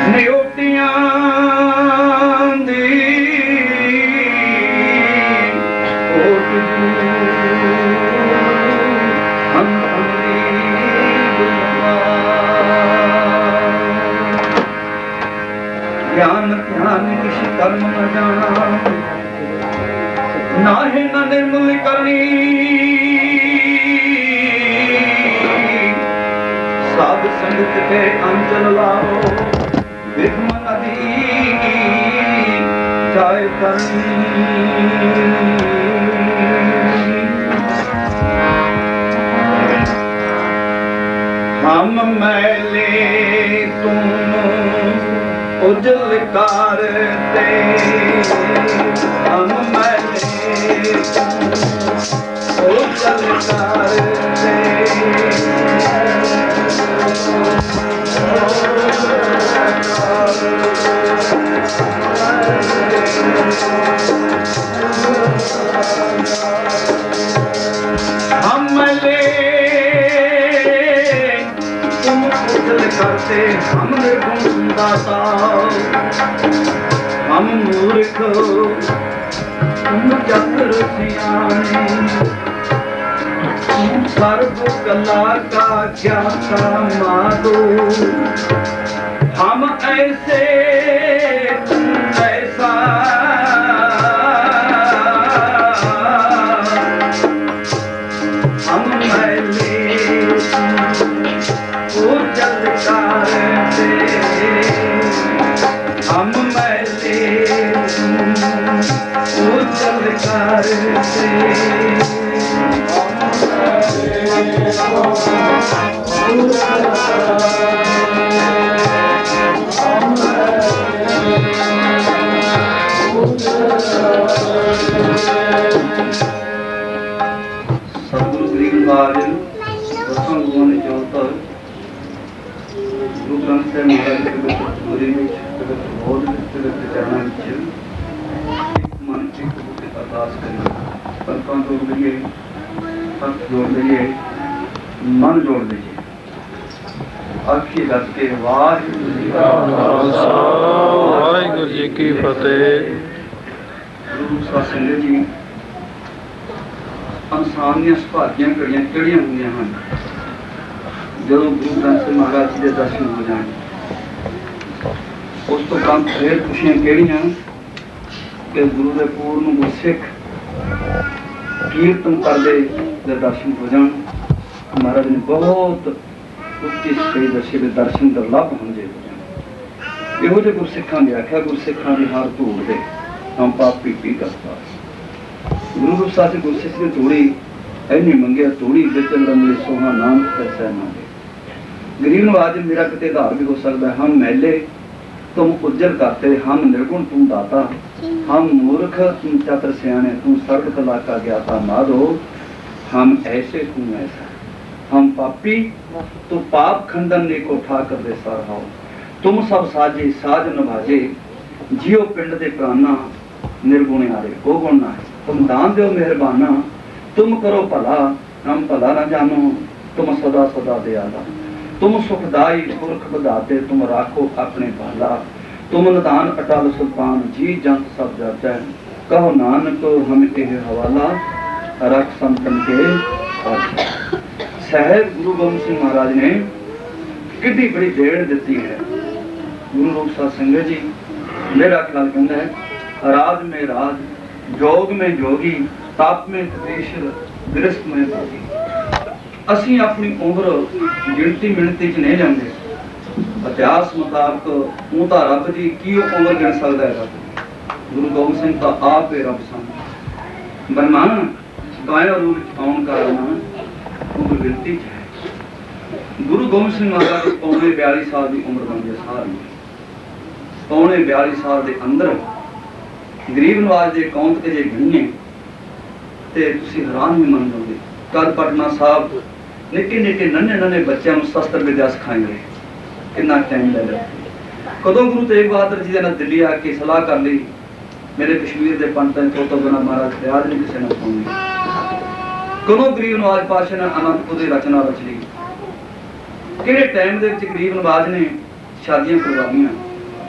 ਨਿਉਟੀਆਂ ਦੀ ਓਟ ਗਿਆਨ ਧਿਆਨ ਨਿਸ਼ ਕਰਮ ਨ ਜਾਣਾ ਨਾਹੇ ਨ ਨਿਰਮਲ ਕਰਨੀ ਸਾਧ ਸੰਗਤ ਕੇ ਅੰਚਲ ਲਾਓ ਵਿਖਮ ਨਦੀ ਜਾਏ ਕਰਨੀ ਹਮ ਮੈਲੇ ਤੁਮ ਉਜਲ ਕਰਤੇ ਹਮ ਮੈਲੇ ਉਜਲ ਕਰਤੇ हम मैले तुम उजल करते हम निर्गुण दाता हम मूर्ख तुम चतुर सियाने तुम सर्व कला का ज्ञाता माधो हम ऐसे तुम ऐसा हम मैले उजल करते हम मैले उजल करते सतगुरु गरीब नवाज दसों गुरुओं ने जोत गुरु ग्रंथ ਸਾਹਿਬ ਮਹਾਰਾਜ ਦੇ ਗੁਰੀ ਵਿੱਚ ਬਹੁਤ ਵਿਚਾਰਾਂ ਵਿੱਚ ਮਨ ਚਿੱਤ ਬੁੱਧ ਅਰਦਾਸ ਕਰੀਏ ਪਰਕਾਂ ਜੋੜ ਲਈਏ ਹੱਥ ਜੋੜ ਲਈਏ ਮਨ ਜੋੜ ਲਈਏ ਆਖੀ ਦੱਸ ਕੇ ਵਾਹਿਗੁਰੂ ਜੀ ਕਾ ਖਾਲਸਾ ਵਾਹਿਗੁਰੂ ਜੀ ਕੀ ਫਤਿਹ। ਗੁਰੂ ਸਾਹਿਬ ਸਿੰਘ ਜੀ ਇਨਸਾਨ ਦੀਆਂ ਸੁਭਾਗੀਆਂ ਘੜੀਆਂ ਕਿਹੜੀਆਂ ਹੁੰਦੀਆਂ ਹਨ ਜਦੋਂ ਗੁਰੂ ਗ੍ਰੰਥ ਸਾਹਿਬ ਮਹਾਰਾਜ ਜੀ ਦੇ ਦਰਸ਼ਨ ਹੋ ਜਾਣ ਉਸ ਤੋਂ ਬਾਅਦ ਫੇਰ ਖੁਸ਼ੀਆਂ ਕਿਹੜੀਆਂ ਕਿ ਗੁਰੂ ਦੇ ਪੂਰਨ ਗੁਰਸਿੱਖ ਕੀਰਤਨ ਕਰਦੇ ਦੇ ਦਰਸ਼ਨ ਹੋ ਜਾਣ ਮਹਾਰਾਜ ਨੇ ਬਹੁਤ ਉੱਚੀ ਸਟੇਜ ਦਰਸ਼ੇ ਦੇ ਦਰਸ਼ਨ ਦੁਰਲਭ ਹੁੰਦੇ ਇਹੋ ਜਿਹੇ ਗੁਰਸਿੱਖਾਂ ਦੀ ਆਖਿਆ ਗੁਰਸਿੱਖਾਂ ਦੀ ਹਰ ਧੂੜ ਦੇ ਹਮ ਪਾਪੀ ਪੀ ਕਰਤਾ ਗੁਰੂ ਰੂਪ ਸਾਹਿਬ ਗੁਰਸਿੱਖ ਦੀ ਧੂੜੀ ਐਨੀ ਮੰਗਿਆ ਧੂੜੀ ਵਿੱਚ ਰੰਗੇ ਸੋਹਾ ਨਾਮ ਕੈਸਾ ਨਾ गरीब नवाज मेरा किते आधार भी हो सकता है हम मैले तुम उज्जल करते हम निर्गुण तुम दाता हम मूर्ख तुम चतुर सियाने तुम सर्व कला का ज्ञाता माधो हम ऐसे तुम ऐसा हम पापी तो पाप खंडन ने को ठा कर दे सराहो तुम सब साजे साज नभाजे जियो पिंड दे प्राणा निर्गुण आरे को गुण ना तुम दान दो मेहरबाना तुम करो भला हम भला ना जानो तुम सदा सदा दयाला तुम सुखदाई पुरख बधाते तुम राखो अपने भाला तुम निदान अटल सुल्तान जी जंत सब जाचै कहो नानक हम यह हवाला रख संतन के साहेब गुरु गोबिंद सिंह महाराज ने कितनी बड़ी देड़ दी है गुरु रूप साध संगत जी मेरा ख्याल कहता है राज में राज जोग में जोगी ताप में तपेश्वर गृहस्थ में भोगी ਅਸੀਂ ਆਪਣੀ ਉਮਰ ਗਿਣਤੀ ਮਿਣਤੀ 'ਚ ਨਹੀਂ ਜਾਂਦੇ ਇਤਿਹਾਸ ਮੁਤਾਬਕ ਉਹ ਤਾਂ ਰੱਬ ਦੀ ਕੀ ਉਮਰ ਗਿਣ ਸਕਦਾ ਹੈ ਗੁਰੂ ਗੋਬਿੰਦ ਸਿੰਘ ਤਾਂ ਆਪ ਹੀ ਰੱਬ ਸਨ ਬਰਮਾਨ ਕਾਇਆ ਰੂਪ 'ਚ ਆਉਣ ਕਾਰਨ ਉਮਰ ਗਿਣਤੀ 'ਚ ਹੈ ਗੁਰੂ ਗੋਬਿੰਦ ਸਿੰਘ ਮਹਾਰਾਜ ਦੀ ਪੌਣੇ 42 ਸਾਲ ਦੀ ਉਮਰ ਬਣ ਗਈ ਸਾਰੀ ਪੌਣੇ 42 ਸਾਲ ਦੇ ਅੰਦਰ ਗਰੀਬ ਨਵਾਜ ਦੇ ਕੌਂਤ ਕੇ ਜੇ ਗਿਣੀਏ ਤੇ ਤੁਸੀਂ ਹੈਰਾਨ ਵੀ ਮੰਨ ਜਾਓਗੇ कल पटना साहब निके निके नन्हे नन्हे बच्चों को शस्त्र विद्या सिखाएंगे कितना टाइम लगे कदों गुरु तेग बहादुर जी ने दिल्ली आके सलाह कर ली मेरे कश्मीर के पंडित तो बिना महाराज रियाज नहीं किसी ने सुनी कदों गरीब नवाज पातशाह ने आनंदपुर की रचना रच ली कि टाइम के गरीब नवाज ने शादियां करवाइया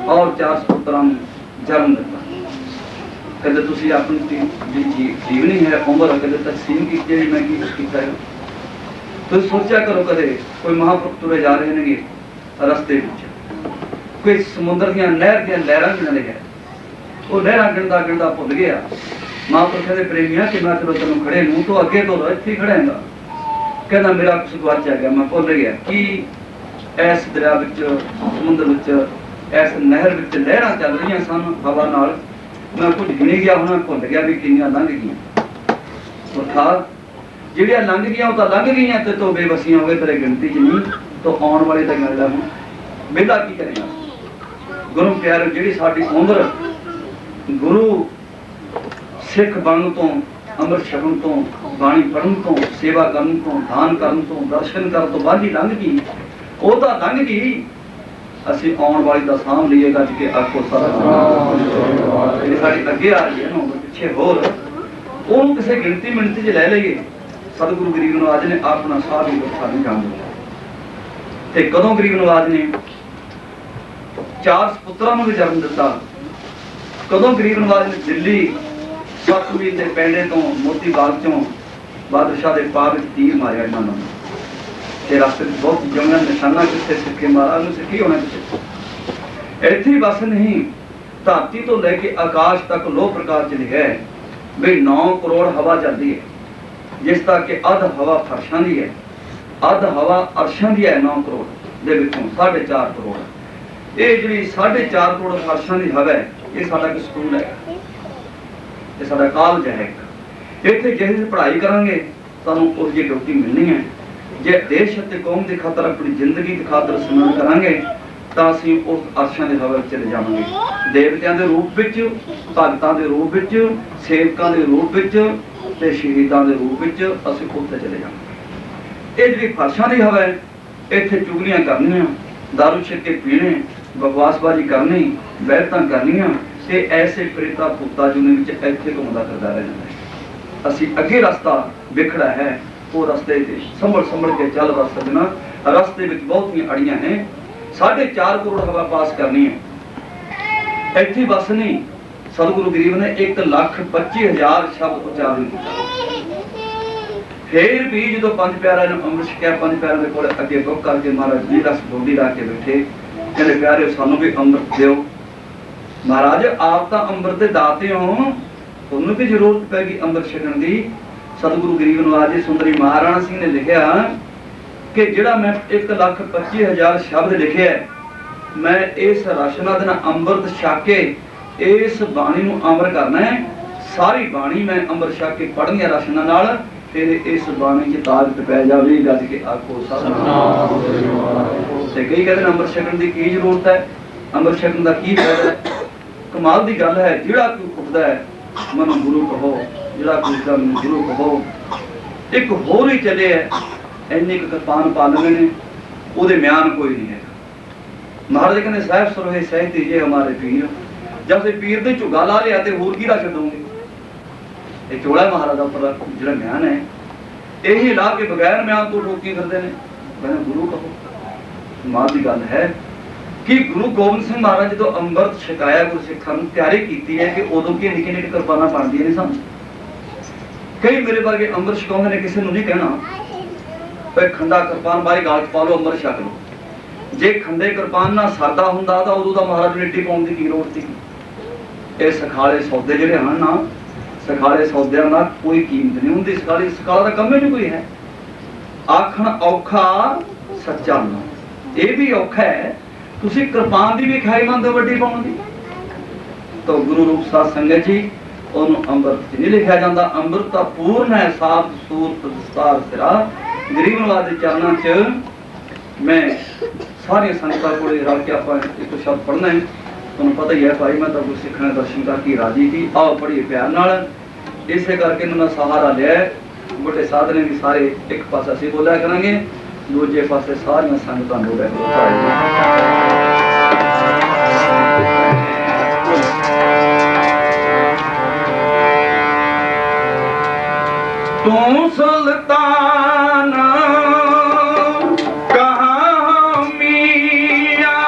और 4 ਸਪੁੱਤਰਾਂ ਨੂੰ ਜਨਮ ਦਿੱਤਾ। ਕਦੇ ਤੁਸੀਂ ਆਪਣੀ ਜੀਵਨੀ ਹੈ ਉਮਰ ਕਦੇ ਤਕਸੀਮ ਕੀਤੀ ਹੈ, ਮੈਂ ਕੀ ਕੁਛ ਕੀਤਾ ਹੈ। ਤੁਸੀਂ ਸੋਚਿਆ ਕਰੋ, ਕਦੇ ਕੋਈ ਮਹਾਂਪੁਰਖ ਤੁਰੇ ਜਾ ਰਹੇ ਨੇ ਰਸਤੇ ਵਿੱਚ, ਕੋਈ ਸਮੁੰਦਰ ਦੀਆਂ ਨਹਿਰ ਦੀਆਂ ਲਹਿਰਾਂ ਗਿਣ ਰਿਹਾ, ਉਹ ਲਹਿਰਾਂ ਗਿਣਦਾ ਗਿਣਦਾ ਭੁੱਲ ਗਿਆ ਮਹਾਂਪੁਰਖਾਂ ਦੇ ਪ੍ਰੇਮੀਆਂ ਕਿ ਮੈਂ ਚਲੋ ਤੈਨੂੰ ਖੜੇ ਨੂੰ ਤੋਂ ਅੱਗੇ ਤੋਂ ਇੱਥੇ ਹੀ ਖੜਾ ਹੈਗਾ। ਕਹਿੰਦਾ ਮੇਰਾ ਕੁਛ ਗਵਾਚਿਆ ਗਿਆ, ਮੈਂ ਭੁੱਲ ਗਿਆ ਕਿ ਇਸ ਦਰਿਆ ਵਿੱਚ, ਸਮੁੰਦਰ ਵਿੱਚ, ਇਸ ਨਹਿਰ ਵਿੱਚ ਲਹਿਰਾਂ ਚੱਲ ਰਹੀਆਂ ਸਨ ਹਵਾ ਨਾਲ, ਮੈਂ ਕੁਝ ਗਿਣੀ ਗਿਆ ਹੋਣਾ, ਭੁੱਲ ਗਿਆ ਵੀ ਕਿੰਨੀਆਂ ਲੰਘ ਗਈਆਂ। ਅਰਥਾਤ ਜਿਹੜੀਆਂ ਲੰਘ ਗਈਆਂ ਉਹ ਤਾਂ ਲੰਘ ਗਈਆਂ ਤੇ ਤੂੰ ਬੇਵਸੀਆਂ ਹੋ ਗਏ, ਤੇਰੇ ਗਿਣਤੀ 'ਚ ਨਹੀਂ, ਤੂੰ ਆਉਣ ਵਾਲੀ ਤਾਂ ਗੱਲ ਹੈ। ਹੁਣ ਵਿਹਲਾ ਕੀ ਕਰੇਗਾ। ਗੁਰੂ ਪਿਆਰੇ, ਜਿਹੜੀ ਸਾਡੀ ਉਮਰ ਗੁਰੂ ਸਿੱਖ ਬਣਨ ਤੋਂ, ਅੰਮ੍ਰਿਤ ਛਕਣ ਤੋਂ, ਬਾਣੀ ਪੜ੍ਹਨ ਤੋਂ, ਸੇਵਾ ਕਰਨ ਤੋਂ, ਦਾਨ ਕਰਨ ਤੋਂ, ਦਰਸ਼ਨ ਕਰਨ ਤੋਂ ਬਾਅਦ ਹੀ ਲੰਘ ਗਈ, ਉਹ ਤਾਂ ਲੰਘ ਗਈ। ਅਸੀਂ ਆਉਣ ਵਾਲੀ ਦਾ ਸਾਂਭ ਲਈਏ, ਗੱਜ ਕੇ ਆਖੋ ਸਾਰਾ ਜਿਹੜੀ ਸਾਡੀ ਅੱਗੇ ਆ ਰਹੀ ਹੈ ਨਾ ਉਮਰ, ਪਿੱਛੇ ਹੋਰ, ਉਹਨੂੰ ਕਿਸੇ ਗਿਣਤੀ ਮਿਣਤੀ 'ਚ ਲੈ ਲਈਏ। ਸਤਿਗੁਰੂ ਗਰੀਬ ਨਵਾਜ ਨੇ ਆਪਣਾ ਸਾਹ ਵੀ ਸਾਨੂੰ ਜਾਣ ਦਿੱਤਾ। ਤੇ ਕਦੋਂ ਗਰੀਬ ਨਵਾਜ ਨੇ 4 ਸਪੁੱਤਰਾਂ ਨੂੰ ਵੀ ਜਨਮ ਦਿੱਤਾ, ਕਦੋਂ ਗਰੀਬ ਨਵਾਜ ਨੇ ਦਿੱਲੀ 7 ਮੀਲ ਦੇ ਪੈਂਡੇ ਤੋਂ, ਮੋਤੀ ਬਾਗ ਚੋਂ ਬਾਦਸ਼ਾਹ ਦੇ ਪਾਰ ਵਿੱਚ ਤੀਰ ਮਾਰਿਆ ਇਹਨਾਂ ਨੂੰ, ਤੇ ਰਸਤੇ ਵਿੱਚ ਬਹੁਤ ਜੰਗਾਂ ਨਿਸ਼ਾਨਾ ਕਿੱਥੇ ਸਿੱਖੇ ਮਾਰਾ, ਉਹਨੂੰ ਸਿੱਖੀ ਹੋਣਾ ਕਿਸੇ ਇੱਥੇ ਹੀ ਬਸ ਨਹੀਂ, ਧਰਤੀ ਤੋਂ ਲੈ ਕੇ ਆਕਾਸ਼ ਤੱਕ ਲੋਹ ਪ੍ਰਕਾਸ਼ 'ਚ ਲਿਖਿਆ ਹੈ ਵੀ 9 ਕਰੋੜ ਹਵਾ ਚੱਲਦੀ ਹੈ, ਜਿਸ ਦਾ ਕਿ ਅੱਧ ਹਵਾ ਫਰਸ਼ਾਂ ਦੀ ਹੈ, ਅੱਧ ਹਵਾ ਅਰਸ਼ਾਂ ਦੀ ਹੈ। 9 ਕਰੋੜ ਦੇ ਵਿੱਚੋਂ 4.5 ਕਰੋੜ, ਇਹ ਜਿਹੜੀ 4.5 ਕਰੋੜ ਫਰਸ਼ਾਂ ਦੀ ਹਵਾ ਹੈ, ਇਹ ਸਾਡਾ ਇੱਕ ਸਕੂਲ ਹੈ, ਇਹ ਸਾਡਾ ਕਾਲਜ ਹੈ। ਇੱਥੇ ਜਿਹੇ ਪੜ੍ਹਾਈ ਕਰਾਂਗੇ ਸਾਨੂੰ ਉਸ ਦੀ ਡਿਊਟੀ ਮਿਲਣੀ ਹੈ। ਜੇ ਦੇਸ਼ ਅਤੇ ਕੌਮ ਦੀ ਖਾਤਰ, ਆਪਣੀ ਜ਼ਿੰਦਗੀ ਦੀ ਖਾਤਰ ਸਿਮਰਨ ਕਰਾਂਗੇ ਤਾਂ ਅਸੀਂ ਉਸ ਅਰਸ਼ਾਂ ਦੇ ਹਵਾ ਵਿੱਚ ਚਲੇ ਜਾਵਾਂਗੇ। ਦੇਵਤਿਆਂ ਦੇ ਰੂਪ ਵਿੱਚ, ਭਗਤਾਂ ਦੇ ਰੂਪ ਵਿੱਚ, ਸੇਵਕਾਂ ਦੇ ਰੂਪ ਵਿੱਚ ਤੇ ਸ਼ਹੀਦਾਂ ਦੇ ਰੂਪ ਵਿੱਚ ਅਸੀਂ ਉੱਥੇ ਚਲੇ ਜਾਵਾਂਗੇ। ਇਹ ਜਿਹੜੀ ਫਰਸ਼ਾਂ ਦੀ ਹਵਾ ਹੈ, ਇੱਥੇ ਚੁਗਲੀਆਂ ਕਰਨੀਆਂ, ਦਾਰੂ ਛਿੱਕੇ ਪੀਣੇ, ਬਕਵਾਸਬਾਜ਼ੀ ਕਰਨੀ, ਬਹਿਤਾਂ ਕਰਨੀਆਂ, ਤੇ ਐਸੇ ਪ੍ਰੇਤਾ ਪੁੱਤਾ ਜੁਨੇ ਵਿੱਚ ਇੱਥੇ ਘੁੰਮਦਾ ਫਿਰਦਾ ਰਹਿ ਜਾਂਦਾ। ਅਸੀਂ ਅੱਗੇ ਰਸਤਾ ਵਿਖੜਾ ਹੈ, ਉਹ ਰਸਤੇ ਤੇ ਸੰਭਲ ਕੇ ਚੱਲ ਵਸ ਸਕਣਾ। ਰਸਤੇ ਵਿੱਚ ਬਹੁਤੀਆਂ ਅੜੀਆਂ ਨੇ, 4.5 ਕਰੋੜ ਹਵਾ ਪਾਸ ਕਰਨੀ ਹੈ। ਇੱਥੇ ਬਸ ਨਹੀਂ, ਸਤਿਗੁਰੂ ਗਰੀਬ ਨੇ 1,25,000 ਸ਼ਬਦ ਉਚਾਰਨ ਕੀਤਾ। ਫੇਰ ਵੀ ਜਦੋਂ 5 ਪਿਆਰਿਆਂ ਨੂੰ ਅੰਮ੍ਰਿਤ ਛਕਿਆ, 5 ਪਿਆਰਿਆਂ ਦੇ ਕੋਲ ਅੱਗੇ ਬੁੱਕ ਕਰਕੇ ਮਹਾਰਾਜ ਜੀ ਰਸ ਬੋਲੀ ਲਾ ਕੇ ਬੈਠੇ, ਕਹਿੰਦੇ ਪਿਆਰਿਓ ਸਾਨੂੰ ਵੀ ਅੰਮ੍ਰਿਤ ਦਿਓ। ਮਹਾਰਾਜ ਆਪ ਤਾਂ ਅੰਮ੍ਰਿਤ ਦੇ ਦਾਤੇ ਹੋ, ਤੁਹਾਨੂੰ ਵੀ ਜ਼ਰੂਰਤ ਪੈ ਗਈ ਅੰਮ੍ਰਿਤ ਛਕਣ ਦੀ। ਸਤਿਗੁਰੂ ਗਰੀਬ ਨਵਾਜ ਜੀ ਸੁੰਦਰੀ ਮਹਾਰਾਣਾ ਸਿੰਘ ਨੇ ਲਿਖਿਆ ਕਿ ਜਿਹੜਾ ਮੈਂ 1,25,000 ਸ਼ਬਦ ਲਿਖਿਆ, ਮੈਂ ਇਸ ਰਚਨਾ ਦੇ ਨਾਲ ਅੰਮ੍ਰਿਤ ਛਕ ਕੇ ਇਸ ਬਾਣੀ ਨੂੰ ਅਮਰ ਕਰਨਾ ਹੈ। ਸਾਰੀ ਬਾਣੀ ਮੈਂ ਅੰਮ੍ਰਿਤ ਛਕ ਕੇ ਪੜ੍ਹਨੀ ਹੈ ਰਚਨਾ ਨਾਲ, ਫਿਰ ਇਸ ਬਾਣੀ 'ਚ ਤਾਕਤ ਪੈ ਜਾਵੇ। ਗੱਜ ਕੇ ਆਖੋ ਸਤਿਨਾਮ। ਤੇ ਕਈ ਕਹਿੰਦੇ ਅੰਮ੍ਰਿਤ ਛਕਣ ਦੀ ਕੀ ਜ਼ਰੂਰਤ ਹੈ, ਅੰਮ੍ਰਿਤ ਛਕਣ ਦਾ ਕੀ ਫਾਇਦਾ ਹੈ। ਕਮਾਲ ਦੀ ਗੱਲ ਹੈ, ਜਿਹੜਾ ਕੋਈ ਉੱਠਦਾ ਹੈ ਮੈਨੂੰ ਗੁਰੂ ਕਹੋ, ਜਿਹੜਾ ਕੋਈ ਉੱਠਦਾ ਮੈਨੂੰ ਗੁਰੂ ਕਹੋ। ਇੱਕ ਹੋਰ ਹੀ ਚੱਲੇ ਹੈ, ਇੰਨੀ ਕੁ ਕਿਰਪਾਨ ਪਾ ਲੈਂਦੇ ਨੇ, ਉਹਦੇ ਮਿਆਨ ਕੋਈ ਨਹੀਂ ਹੈ। ਮਹਾਰਾਜ ਕਹਿੰਦੇ ਸਾਹਿਬ ਸਰੋਹੇ ਸਹਿਤੀ ਜੇ ਹਮਾਰੇ ਪੀਰ, ਜਦ ਤੁਸੀਂ ਪੀਰ ਦੇ ਝੁਗਾ ਲਾ ਲਿਆ ਤੇ ਹੋਰ ਕੀ ਲਾ ਛੱਡੋਗੇ। ਇਹ ਚੋਲਾ ਮਹਾਰਾਜ ਦਾ ਉੱਪਰ ਜਿਹੜਾ ਮਿਆਨ ਹੈ, ਇਹੀ ਲਾ ਕੇ ਬਗੈਰ ਮਿਆਨ ਤੋਂ ਠੋਕੀ ਫਿਰਦੇ ਨੇ। ਕਹਿੰਦੇ ਗੁਰੂ ਕਹੋ। ਮਾਂ ਦੀ ਗੱਲ ਹੈ ਕਿ ਗੁਰੂ ਗੋਬਿੰਦ ਸਿੰਘ ਮਹਾਰਾਜ ਜਦੋਂ ਅੰਮ੍ਰਿਤ ਛਕਾਇਆ, ਗੁਰਸਿੱਖਾਂ ਨੂੰ ਤਿਆਰੀ ਕੀਤੀ ਹੈ ਕਿ ਉਦੋਂ ਕੀ ਨਿੱਕੇ ਨਿੱਕੇ ਕਿਰਪਾਨਾਂ ਬਣਦੀਆਂ ਨੇ ਸਨ। ਕਈ ਮੇਰੇ ਵਰਗੇ ਅੰਮ੍ਰਿਤ ਛਕਾਉਂਦੇ ਨੇ, ਕਿਸੇ ਨੂੰ ਨਹੀਂ ਕਹਿਣਾ ਭਾਈ ਖੰਡਾ ਕਿਰਪਾਨ ਬਾਈ ਗਾਲ 'ਚ ਪਾ ਲਓ, ਅੰਮ੍ਰਿਤ ਛਕ ਲਓ। ਜੇ ਖੰਡੇ ਕਿਰਪਾਨ ਨਾਲ ਸਾਦਾ ਹੁੰਦਾ ਤਾਂ ਉਦੋਂ ਦਾ ਮਹਾਰਾਜ ਨੂੰ ਏਡੀ ਪਾਉਣ ਦੀ ਕੀ ਲੋੜ ਸੀ। ਇਹ ਸਖਾਲੇ ਸੌਦੇ ਜਿਹੜੇ ਹਨ ਨਾ, ਸਖਾਲੇ ਸੌਦਿਆਂ ਦਾ ਕੋਈ ਕੀਮਤ ਨਹੀਂ ਹੁੰਦੀ। ਸਖਾਲਾ ਦਾ ਕੰਮ ਹੀ ਨਹੀਂ ਕੋਈ ਹੈ। ਆਖਣ ਔਖਾ ਸੱਚਾ ਨਾ, ਇਹ ਵੀ ਔਖਾ ਹੈ। ਤੁਸੀਂ ਕਿਰਪਾਨ ਦੀ ਵੀ ਖਾਈ ਮੰਨਦੇ ਵੱਡੀ ਪਾਉਣ ਦੀ। ਤਾਂ ਗੁਰੂ ਰੂਪ ਸਾਧ ਸੰਗਤ ਜੀ, ਉਹਨੂੰ ਅੰਮ੍ਰਿਤ ਨਹੀਂ ਲਿਖਿਆ ਜਾਂਦਾ। ਅੰਮ੍ਰਿਤ ਤਾਂ ਪੂਰਨ ਹੈ, ਸਾਫ ਸੂਰਤ ਦਸਤਾਰ ਸਿਰਾ। ਗਰੀਬ ਨਵਾਜ ਦੇ ਚਰਨਾਂ 'ਚ ਮੈਂ ਸਾਰੀਆਂ ਸੰਗਤਾਂ ਕੋਲੇ ਰਲ ਕੇ ਆਪਾਂ ਇੱਕ ਸ਼ਬਦ ਪੜ੍ਹਨਾ ਹੈ। ਤੁਹਾਨੂੰ ਪਤਾ ਹੀ ਹੈ ਭਾਈ, ਮੈਂ ਤਾਂ ਗੁਰਸਿੱਖਾਂ ਦੇ ਦਰਸ਼ਨ ਕਰਕੇ ਰਾਜੀ ਸੀ। ਆਓ ਪੜ੍ਹੀਏ ਪਿਆਰ ਨਾਲ। ਇਸੇ ਕਰਕੇ ਇਹਨਾਂ ਦਾ ਸਹਾਰਾ ਲਿਆ। ਵੱਡੇ ਸਾਧਨੇ ਵੀ ਸਾਰੇ ਇੱਕ ਪਾਸੇ ਅਸੀਂ ਬੋਲਿਆ ਕਰਾਂਗੇ, ਦੂਜੇ ਪਾਸੇ ਸਾਰੀਆਂ ਸੰਗਤਾਂ ਬੋਲਿਆ ਤੂੰ ਸੁਲਤਾਨ ਕਹਾਂ ਮੀਆਂ,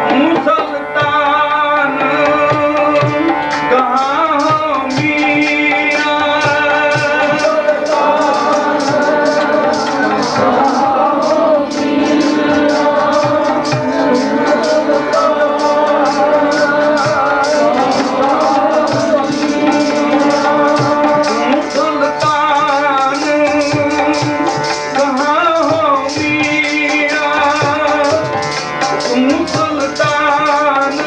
ਤੂੰ सुल्तान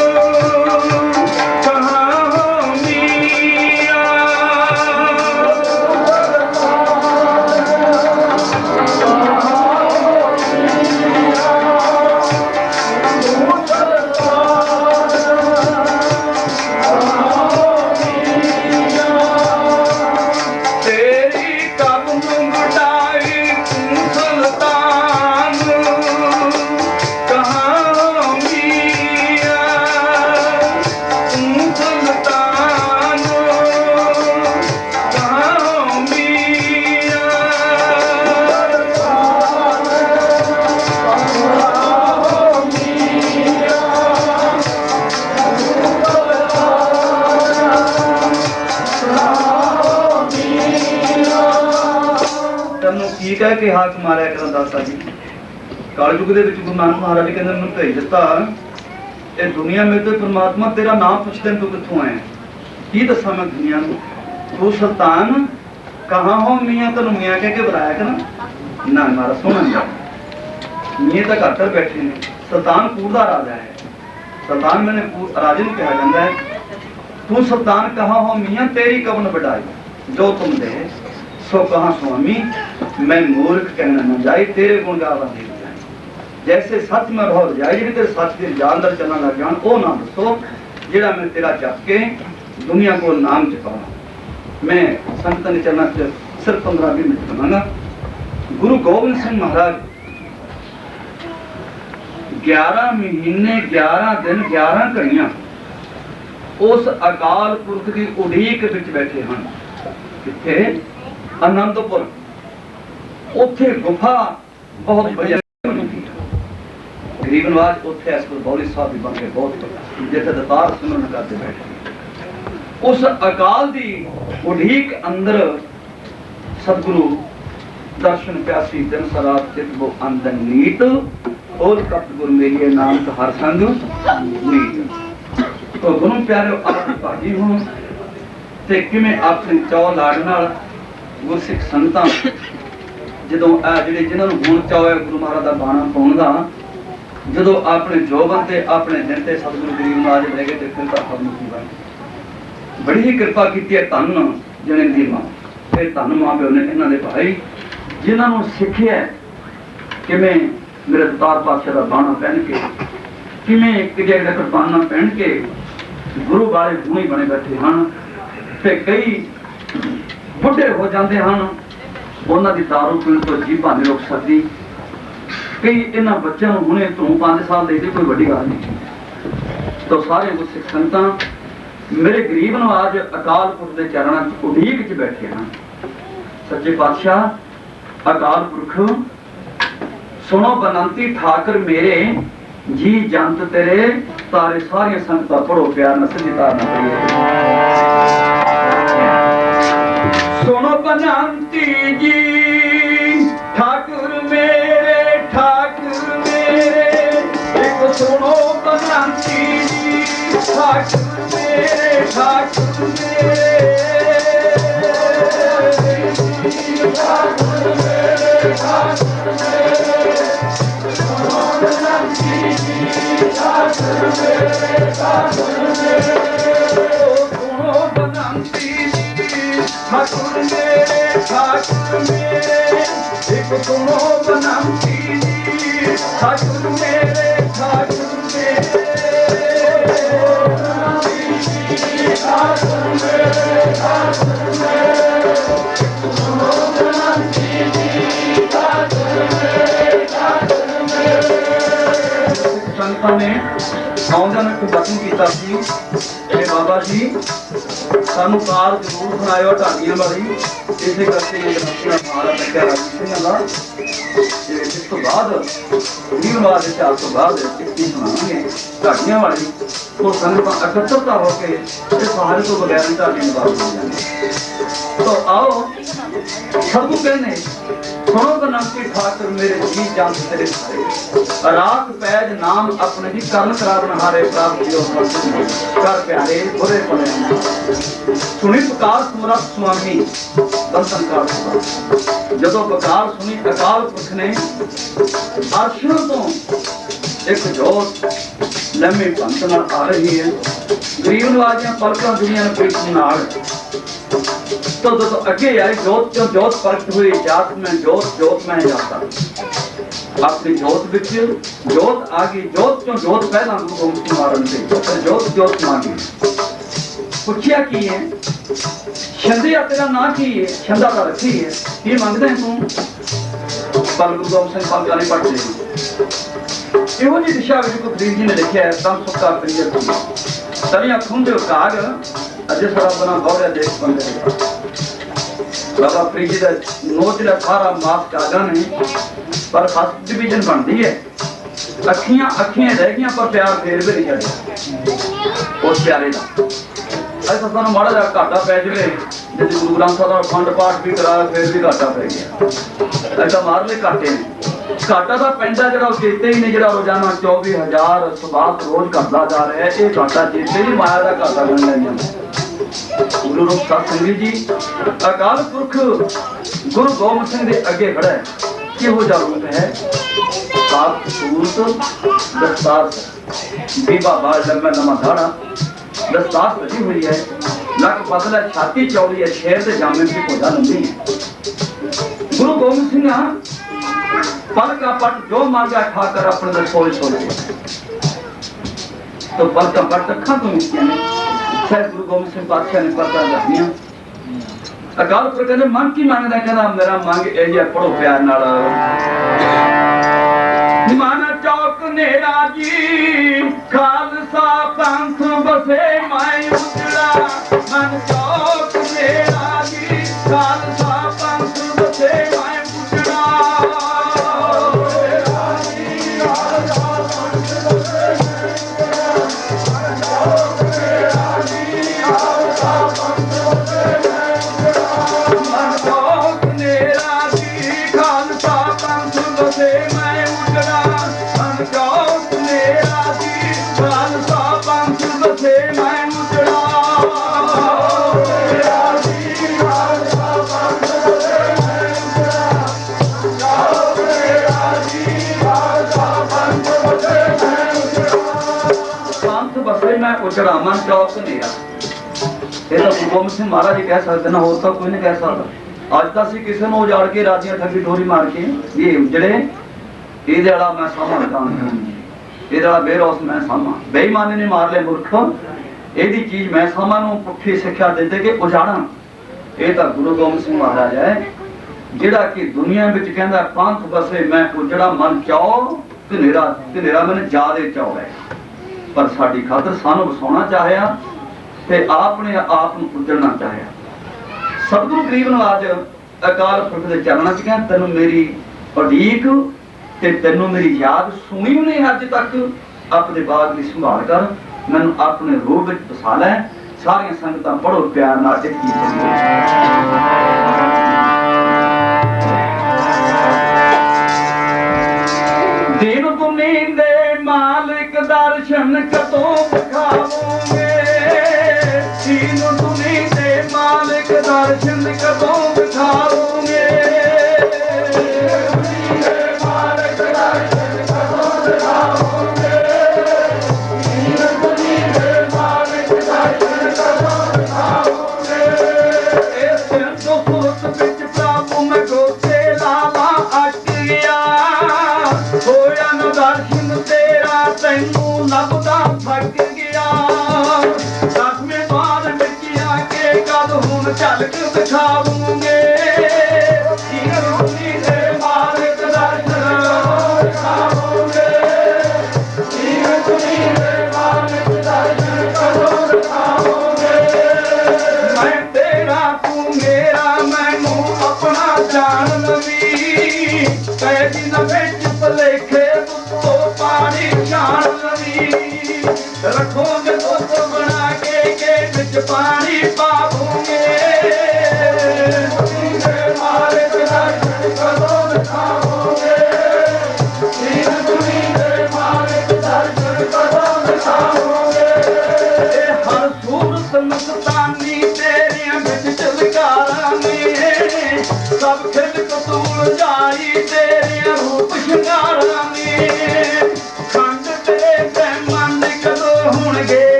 कहाँ हो मियां। तेरी कब मुंगटाई तू सुल्तान कहाँ हो मियां। तू सुल्तान कहाँ हो मियां। ਤੈਨੂੰ ਕੀ ਕਹਿ ਕੇ ਹਾਕ ਮਾਰਿਆ ਕਰਾਂ ਦਾਤਾ ਜੀ। ਕਲਯੁਗ ਦੇ ਵਿੱਚ ਗੁਰੂ ਨਾਨਕ ਮਹਾਰਾਜ ਜੀ ਕਹਿੰਦੇ ਮੈਨੂੰ ਭੇਜ ਦਿੱਤਾ ਇਹ ਦੁਨੀਆ ਮੇਰੇ ਤੋਂ ਪਰਮਾਤਮਾ ਤੇਰਾ ਨਾਮ ਪੁੱਛਦੇ ਨੇ ਤੂੰ ਕਿੱਥੋਂ ਆਇਆ। ਕੀ ਦੱਸਾਂ ਮੈਂ ਦੁਨੀਆ ਨੂੰ। ਤੂੰ ਸੁਲਤਾਨ ਕਹਾਂ ਹੋ ਮੀਆਂ ਤੈਨੂੰ ਮੀਆਂ ਕਹਿ ਕੇ ਬੁਲਾਇਆ ਕਰਾਂ ਨਾ ਮਾਰਾ ਸੋਹਣਾ ਨਹੀਂ। ਮੀਆਂ ਤਾਂ ਘਰ ਬੈਠੇ ਨੇ। ਸੁਲਤਾਨ ਕੂੜ ਦਾ ਰਾਜਾ ਹੈ। ਸੁਲਤਾਨ ਮੈਨੇ ਰਾਜੇ ਨੂੰ ਕਿਹਾ ਜਾਂਦਾ ਹੈ ਤੂੰ ਸੁਲਤਾਨ ਕਹਾਂ ਹੋ ਮੀਆਂ तेरी कवन बढ़ाई जो तुम दे सो कहाँ स्वामी मैं मूर्ख कहना न जाए तेरे गुण गावा दे जाए। जैसे सच में बहुत जाए जी तेरे सच के जानदार चलना लग जान ओ ना दसो जेड़ा मैं तेरा जप के दुनिया को नाम चुकावा। मैं संगत ने चलना सिर्फ 15-20 मिनट बनाऊंगा। गुरु गोबिंद सिंह महाराज 11 महीने 11 दिन 11 घड़ियां उस अकाल पुरख की उड़ीक विच बैठे हैं। किथे आनंदपुर उत्थे गुफा बहुत बढ़िया बनी हुई है। गरीब नवाज उत्थे इस बौली साहब भी बन के बहुत जिथे दरबार सुनन करते बैठे। उस अकाल दी उड़ीक अंदर सतगुरु दर्शन प्यासी दिन सरात चित वो अंदर नीत और कपट गुर मेरी नाम तो हर संग नीत। तो गुरु प्यारे आप भागी हो ते किवें अपने चौ लाड़ नाल गुरसिख संतां जदों आ जिहड़े जिन्हां नूं हुण चौ है गुरु महाराज दा बाणा पाउण दा जदों अपने जोबन ते अपने दिन ते सतगुरु गरीब नवाज ले गए ते फिर तां फरमुखी बन बड़ी ही कृपा कीती है। धन जने दी मां ते धन मां प्यो ने इन्हां दे भाई जिन्हां नूं सिੱਖਿਆ किवें मेरे दरबार पातशाह दा बाणा पहन के किवें किजे दा कुर्बाना पहन के गुरु वाले गुणी बने बैठे हैं। ते कई बुढ़े हो जाते हैं उन्होंने की दारू पीण तो जीभा नहीं रोक सकती। कई इन्होंने बच्चों हुणे तू 5 साल दे कोई बड़ी गल नहीं। तो सारे गुरसिख संतां मेरे गरीब नवाज अकाल पुरख के चरणों च उड़ीक च बैठे हैं। सच्चे पातशाह अकाल पुरख सुनो बनंती ठाकर मेरे जी जंत तेरे तारे सारिया संगतां पढ़ो प्यार न संगीतार न पढ़िए। सुनो बनंती जी ठाकुर मेरे एक सुनो बनंती जी ठाकुर मेरे ठाकुर बचन किया बाबा जी सानू कार जरूर सुनायो ढांडियां वाली इस करके महाराज लग्या राजी सिंह का इस तो बाद गरीब नवाज इतिहास तो बाद सुनावांगे ढांडियां वाली तो संगतां एकत्रता होकर सहारे तो बगैर ही ढांडी नवाज हो जाए। तो आओ सतगुरु कहने सुनो बनंती ठाकर मेरे जी जान तेरे सारे राख पैज नाम अपने जी करण करावन हारे प्राप्त कर प्यारे बुरे पड़े सुनी पुकार सूरत स्वामी बंधन का जदों पुकार सुनी अकाल पुरख ने अर्शों तो एक जोत लम्बी पंत नाल आ रही है। गरीब नवाज दियां पलकां दुनिया ने प्रीत नाल तो अगे आई जोत जो जोत प्रगट हुई जात में जोत जोत में जाता अपनी जोत विच जोत आ गई जोत चो जोत पहला गुरु गोबिंद सिंह मारन से जोत जोत मांगी पूछिया की है छंदिया तेरा ना की है छंदा का रखी है ये मांगते हैं तू पर गुरु गोबिंद सिंह पाक गाने पढ़ते इहो जी दिशा में को फरीद जी ने लिखा है तम सुखा फरीद तनिया खून दे काग अजय सारा बना गौरया देख बंदे बाबा फरीद जी दा नोच ला सारा मास कागा ने पर फर्स्ट डिवीजन बनती है अखियां अखियां रह गई पर प्यार फिर भी नहीं चढ़िया उस प्यारे का ऐसा सानू माड़ा जा घाटा पै जाए जी गुरु ग्रंथ साहब का अखंड पाठ भी कराया फिर भी घाटा पै गया ऐसा मार ले घाटे ने घाटा का पैंदा जो चेते ही नहीं जो रोजाना 24,000 सुबात रोज करता जा रहा है ये घाटा चेते ही माया का घाटा बन लिया गुरु रूप सतसंगी जी अकाल पुरख गुरु गोबिंद सिंह के अगे खड़ा है किहो जा रूप है सात सूरत दस्तार बीबा बाल लम्बा नमा धाड़ा दस्तार सजी हुई है लक पतला छाती चौड़ी है शेर के जामे की खोजा लंबी है गुरु गोबिंद सिंह पल का पट जो मांगा खाकर अपने रसोई छोड़ तो पल का पट अखा तो मिलती ने शायद गुरु गोबिंद सिंह पातशाह ने पता कर दिया अकाल पुरख कहते मन की मांगदा कहना मेरा मांग ए जे पढ़ो प्यार नाल मन चौक नेरा जी खालसा पंथ बसे मैं उजड़ा मन चौक नेरा जी खालसा पंथ बसे मैं उजड़ा उजड़ा मन चौक नेरा ये तो गुरु गोबिंद सिंह महाराज जी कह सकते ना होर तो कोई नहीं कह सकता अज तक असीं किसी को उजाड़ के राजियां ठगी डोरी मार के ये उजड़े ये वाला मैं सामा ये वाला बेरोस मैं सामा बेईमानी ने मार ले मूर्ख यही चीज मैं सामा नूं पुठी सिक्ख्या देते कि उजाड़ा ये तो गुरु गोबिंद सिंह महाराज है जिहड़ा कि दुनिया विच कहंदा पंथ बसे मैं उजड़ा मन चौ नेरा मैंने जादे चौ है पर साडी खातर सानू वसाउणा चाहया ते आपने आप नूं उजड़ना चाहया सतगुरु गरीब नवाज अकाल पुरख दे चरणां च कहंदा तैनूं मेरी उडीक ते तैनूं मेरी याद सुनी नहीं अज तक अपने बाग की संभाल कर मैनूं अपने रूप विच बसा लै सारियां संगतां पढ़ो प्यार नाल एक दिन दुनी दे मालिक दर्शन कदों दिखाओगे दीन दुनी दे मालिक दर्शन कदों दिखाओगे तैनू लभदा थक गया दसवें द्वार विच आके कद हुण झलक दिखाऊंगे मालिक दर्शन दिखाऊंगे मैं तेरा तू मेरा मैनू अपना जान लवी कैदी न बिच भुलेखे तो पानी जान लवी रखोगे दोस्त बना के बिच पानी पाओगे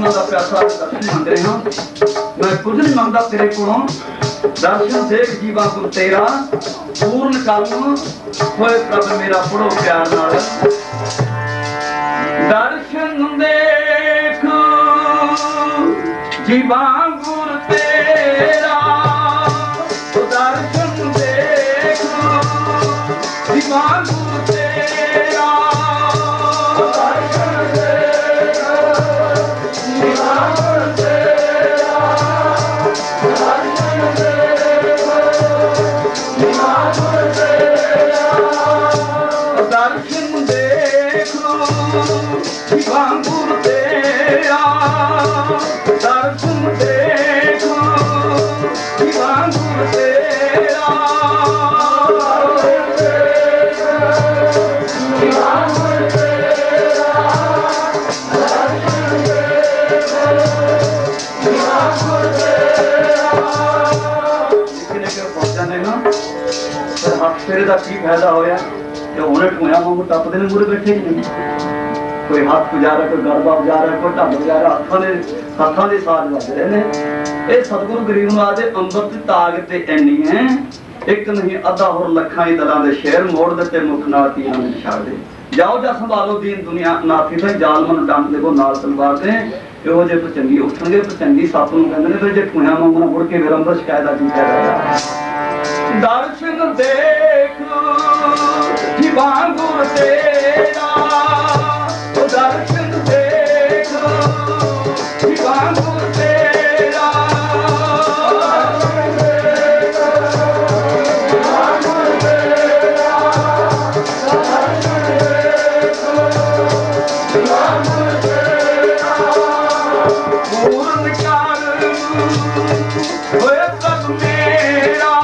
गुरुओं का प्यासा दर्शन मंग रहा, मैं कुछ नहीं मंगता तेरे कोलों, दर्शन देख जीवा गुरु तेरा, पूर्ण कर्म होए प्रभ मेरा पढ़ो प्यार नाल। दर्शन देख जीवा गुरु तेरा, दर्शन देख जीवा गुरु तेरा, दर्शन देख जीवा गुरु तेरा, दर्शन देख जीवा गुरु तेरा, दर्शन देख जीवा गुरु तेरा, दर्शन देख जीवा गुरु तेरा, जीवा गुरु तेरा, दर्शन देख जीवा गुरु तेरा। निक्के निक्के पहुंचा ने ना फिर हाथ फेरे का की फायदा होया जो हुणे ठूया वांगू टपदे ने मूरे बैठे ही नहीं। कोई हाथ पुजा रहा, कोई गरबा पुजा रहा, कोई ढाल पुजा रहा, हथां दे साज बज रहे ने। ये सतगुरु गरीब नवाज दे अंमृत दी ताकत इन्नी है, एक नहीं अद्धा होर लखां ही दलां दे शेर मोड़ दिते मुख नाल तीरां ने छाड़ दे। जाओ जा संभालो दीन दुनिया नाथी ते जालमन डंड देखो नाल तलवार दे। इहो जे पचंगी उठणगे पचंगी सत नूं कहंदे ने फिर जे ठूया वांगू ना मुड़ के फिर अंदर शिकायत दा की फायदा। दर्शन देख जीवा गुरु तेरा, दर्शन देख जीवा गुरु तेरा, दर्शन देख जीवा गुरु तेरा, दर्शन देख जीवा गुरु तेरा। पूर्ण कर्म होए प्रभ मेरा,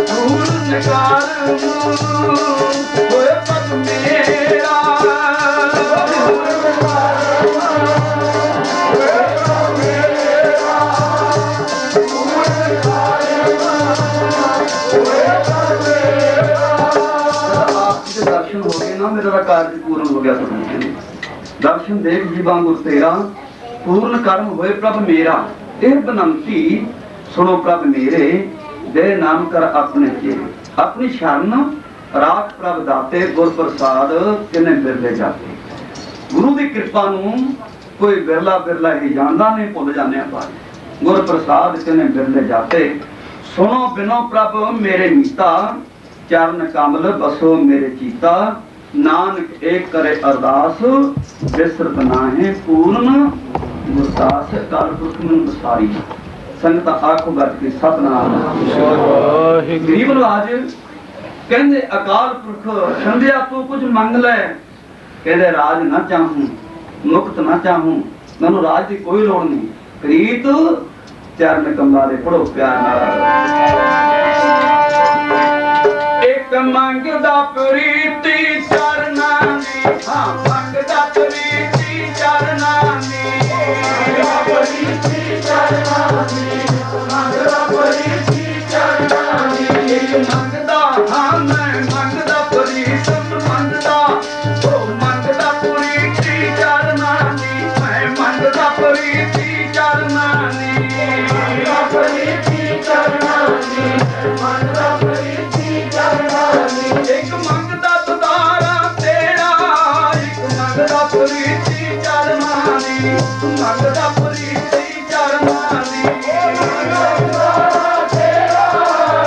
पूर्ण कर्म होए प्रभ मेरा, दर्शन हो गए ना मेरा कार्य पूर्ण हो गया। दर्शन देख जीवा गुरु तेरा, पूर्ण कर्म होए प्रभ मेरा। यह बनंती सुनो प्रभ मेरे, दे नाम कर अपने चेरे। अपनी शरण राख प्रभ दाते, गुर प्रसाद किने बिरले जाते। गुरु की कृपा नूं कोई बिरला बिरला ही जानदा नहीं, भुल जाने पर गुर प्रसाद किने बिरले जाते। सुनो बिनो प्रभ मेरे मीता, चरण कमल बसो मेरे चीता। नानक एक करे अरदास, बिसरत नाहे पूर्ण गुरदास। काल पुरख मन बसारी संगत आखो गत की सतनाम। गरीब नवाज कहंदे अकाल पुरख संध्या तू कुछ मंग ले। कहंदे राज ना चाहूं, मुक्त ना चाहूं, मैनू राज की कोई लोड़ नहीं। प्रीत चरण कमला दे पढ़ो प्यार नाल। एक मंगदा प्रीति चरना ने, हाँ मंगदा प्रीति चरना ने, प्रीति चरना ने, मंगदा प्रीति चरना ने। एक मंगदा हाँ मैं मंगदा प्रीत मंगदा, ओ मंगदा प्रीति चरना ने, मैं मंगदा प्रीति चरना ने, मंगदा प्रीति चरना ने, मंगदा प्रीति चरना ने। एक मंगदा तुदारा तेरा, एक मंगदा प्रीति चरना ने, मंगदा प्रीति चरना ने। मंगदा तुदारा तेरा,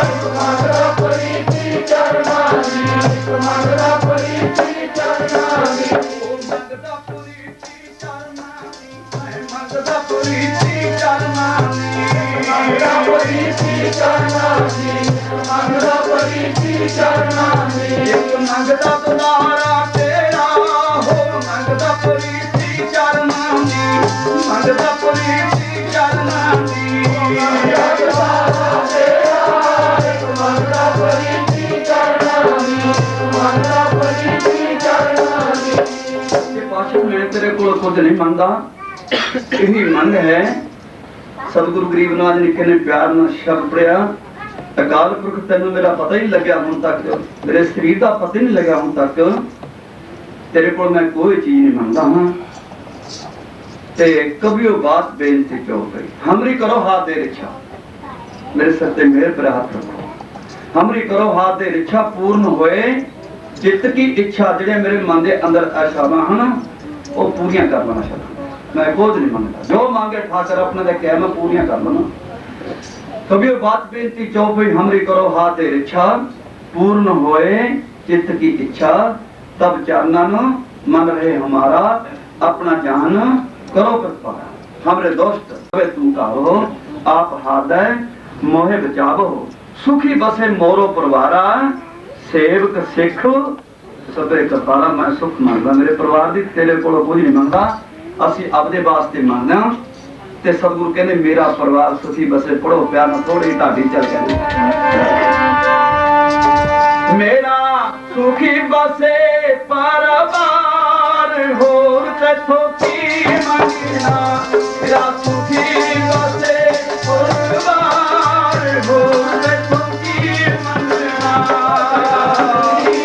एक मंगदा प्रीति चरना ने, एक मंगदा प्रीति चरना ने। ओ मंगदा प्रीति चरना ने, मैं मंगदा प्रीति चरना ने, मंगदा प्रीति चरना ने, मंगदा प्रीति चरना ने। एक मंगदा तुदारा तेरा, हो मंगदा प्रीति चरना ने, मंगदा प्रीति चरना ने। मंगदा तुदारा तेरा, कुछ नहीं मनता, यही मन है। सतगुरु गरीब नवाज निके ने प्यार न शब्द पढ़िया, अकाल पुरख तेन मेरा पता ही नहीं लग्या हुण तक, मेरे शरीर का पता ही नहीं लग्या हुण तक, तेरे को मैं कोई चीज नहीं मनता हाँ। ते कभी वो बात बेनती क्यों गई, हमरी करो हाथ दे इच्छा, मेरे सर ते मेरे पर हाथ रखो, हमरी करो हाथ दे इच्छा पूर्ण होए, जित की इच्छा जिहड़े मेरे मन के अंदर आशावां हन वो पूरियां कर लेना चाहता, मैं कुछ नहीं मांगता, जो मांगे ठाकर अपने दे कह मैं पूरियां कर लेना। कभी वो बात बेनती क्यों गई, हमरी करो हाथ दे इच्छा पूर्ण होए, चित्त की इच्छा तब चानन मन रहे हमारा, अपना जान करो प्रत्यारा, हमरे दोस्त तुम कहो आप हादय मोहे बचावो, सुखी बसे मोरो परवारा, सेवक सिख सबे करतारा। मैं सुख मंगदा मेरे परिवार दी, तेरे कोलों कुछ नहीं मंगदा, असी आपदे वास्ते मंगदा। ते सतगुरु कहने मेरा परिवार सुखी बसे, पढ़ो प्यार ना थोड़ी ढाडी चल के मेरा सुखी बसे परवार, होर तेथों की मंगना, मेरा सुखी बसे परवार, होर तेथों की मंगना,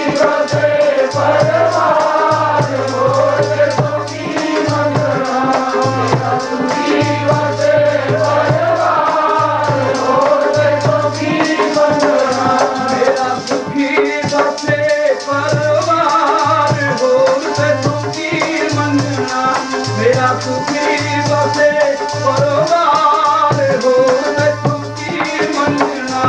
बसे परवार, होर तेथों की मंगना, मेरा सुखी बसे परवार, होर तेथों की मंगना, मेरा सुखी बसे परवार, होर तेथों की मंगना, मेरा सुखी बसे परवार, होर तेथों की मंगना,